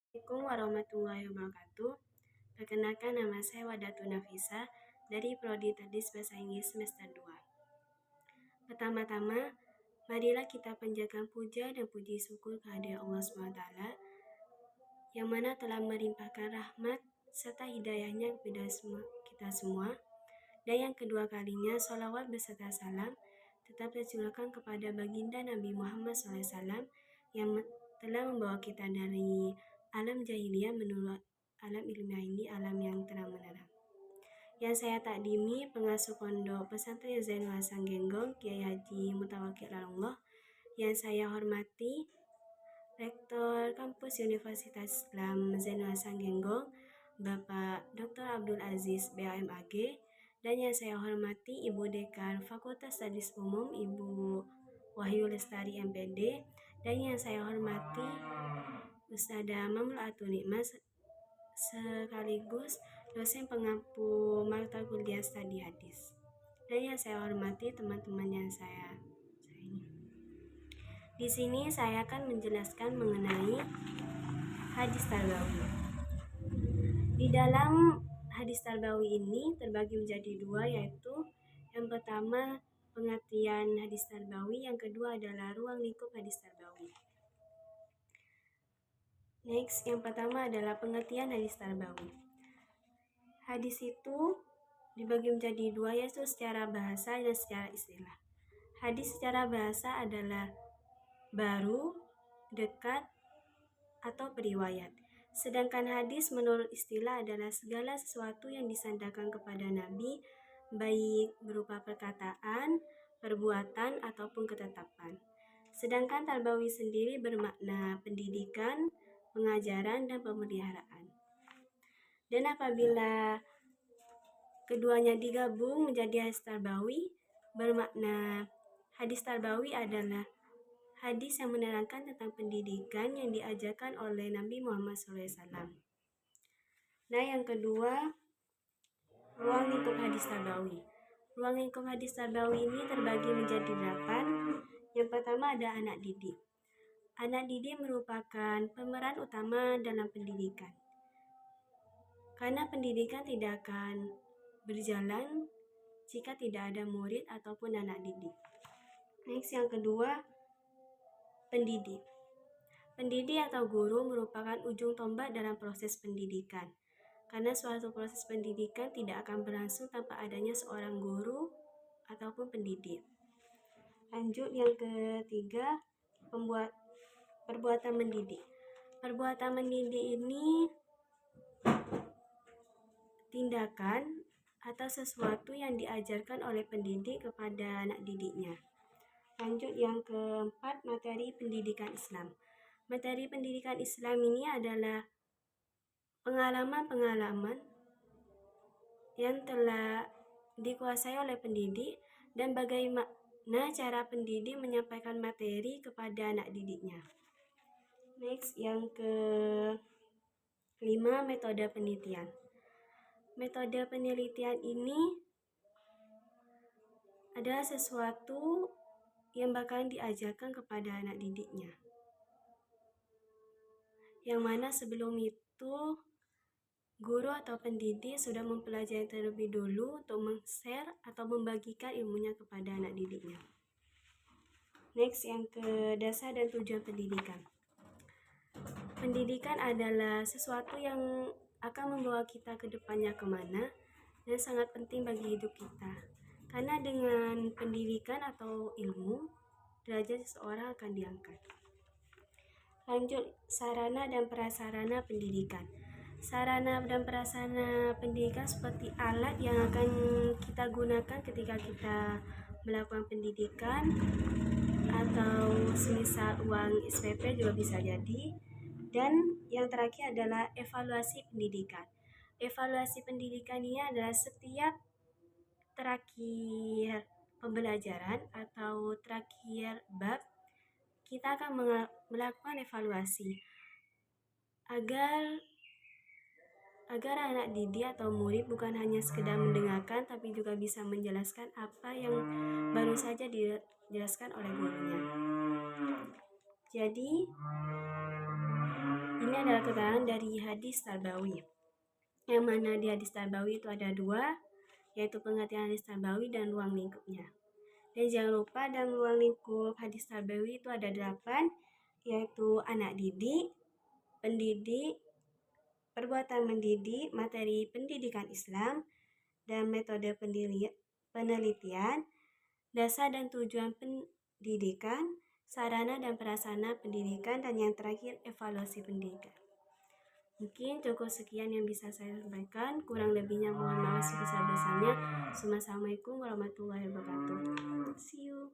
Assalamualaikum warahmatullahi wabarakatuh. Perkenalkan, nama saya Wadatu Nafisa dari Prodi Tadis Bahasa Inggris semester 2. Pertama-tama, marilah kita panjatkan puja dan puji syukur kehadirat Allah SWT yang mana telah melimpahkan rahmat serta hidayahnya kepada kita semua. Dan yang kedua kalinya, sholawat beserta salam tetap tercurahkan kepada baginda Nabi Muhammad SAW yang telah membawa kita dari alam jahiliyah menuju alam ilmiah ini, alam yang terang menerang. Yang saya takdimi, pengasuh pondok pesantren Zainul Hasan Genggong, Kiai Haji Mutawakil Allah. Yang saya hormati, Rektor Kampus Universitas Islam Zainul Hasan Genggong, Bapak Dr. Abdul Aziz BAMAG. Dan yang saya hormati, Ibu Dekan Fakultas Stadis Umum, Ibu Wahyu Lestari MPD. Dan yang saya hormati, Ustadzah Mamul Atunikma sekaligus dosen pengampu mata kuliah studi hadis. Dan yang saya hormati teman-teman yang saya ini. Di sini saya akan menjelaskan mengenai hadis tarbawi. Di dalam hadis tarbawi ini terbagi menjadi dua, yaitu yang pertama pengertian hadis tarbawi, yang kedua adalah ruang lingkup hadis tarbawi. Next, yang pertama adalah pengertian hadis tarbawi. Hadis itu dibagi menjadi dua, yaitu secara bahasa dan secara istilah. Hadis secara bahasa adalah baru, dekat, atau periwayat. Sedangkan hadis menurut istilah adalah segala sesuatu yang disandarkan kepada Nabi, baik berupa perkataan, perbuatan, ataupun ketetapan. Sedangkan tarbawi sendiri bermakna pendidikan, pengajaran, dan pemeliharaan. Dan apabila keduanya digabung menjadi hadis tarbawi, bermakna hadis tarbawi adalah hadis yang menerangkan tentang pendidikan yang diajarkan oleh Nabi Muhammad SAW. Nah, yang kedua, ruang lingkup hadis tarbawi. Ruang lingkup hadis tarbawi ini terbagi menjadi 8. Yang pertama ada anak didik. Anak didik merupakan pemeran utama dalam pendidikan. Karena pendidikan tidak akan berjalan jika tidak ada murid ataupun anak didik. Next, yang kedua, pendidik. Pendidik atau guru merupakan ujung tombak dalam proses pendidikan. Karena suatu proses pendidikan tidak akan berlangsung tanpa adanya seorang guru ataupun pendidik. Lanjut, yang ketiga, perbuatan mendidik. Perbuatan mendidik ini tindakan atau sesuatu yang diajarkan oleh pendidik kepada anak didiknya. Lanjut, yang keempat, materi pendidikan Islam. Materi pendidikan Islam ini adalah pengalaman-pengalaman yang telah dikuasai oleh pendidik dan bagaimana cara pendidik menyampaikan materi kepada anak didiknya. Next, yang kelima, metode penelitian. Metode penelitian ini adalah sesuatu yang bakalan diajarkan kepada anak didiknya, yang mana sebelum itu guru atau pendidik sudah mempelajari terlebih dulu untuk men-share atau membagikan ilmunya kepada anak didiknya. Next, yang ke dasar dan tujuan pendidikan. Pendidikan adalah sesuatu yang akan membawa kita ke depannya kemana dan sangat penting bagi hidup kita. Karena dengan pendidikan atau ilmu, derajat seseorang akan diangkat. Lanjut, sarana dan prasarana pendidikan. Sarana dan prasarana pendidikan seperti alat yang akan kita gunakan ketika kita melakukan pendidikan, atau semisal uang SPP juga bisa jadi. Dan yang terakhir adalah evaluasi pendidikan. Evaluasi pendidikan ini adalah setiap terakhir pembelajaran atau terakhir bab, kita akan melakukan evaluasi agar anak didik atau murid bukan hanya sekedar mendengarkan, tapi juga bisa menjelaskan apa yang baru saja dijelaskan oleh gurunya. Jadi Ini adalah keterangan dari hadis Tarbawi, yang mana di hadis Tarbawi itu ada dua, yaitu pengertian hadis Tarbawi dan ruang lingkupnya. Dan jangan lupa dalam ruang lingkup hadis Tarbawi itu ada 8, yaitu anak didik, pendidik, perbuatan mendidik, materi pendidikan Islam, dan metode penelitian, dasar dan tujuan pendidikan, sarana dan prasarana pendidikan, dan yang terakhir evaluasi pendidikan. Mungkin cukup sekian yang bisa saya sampaikan, kurang lebihnya mohon maaf sebesar-besarnya. Assalamualaikum warahmatullahi wabarakatuh. See you.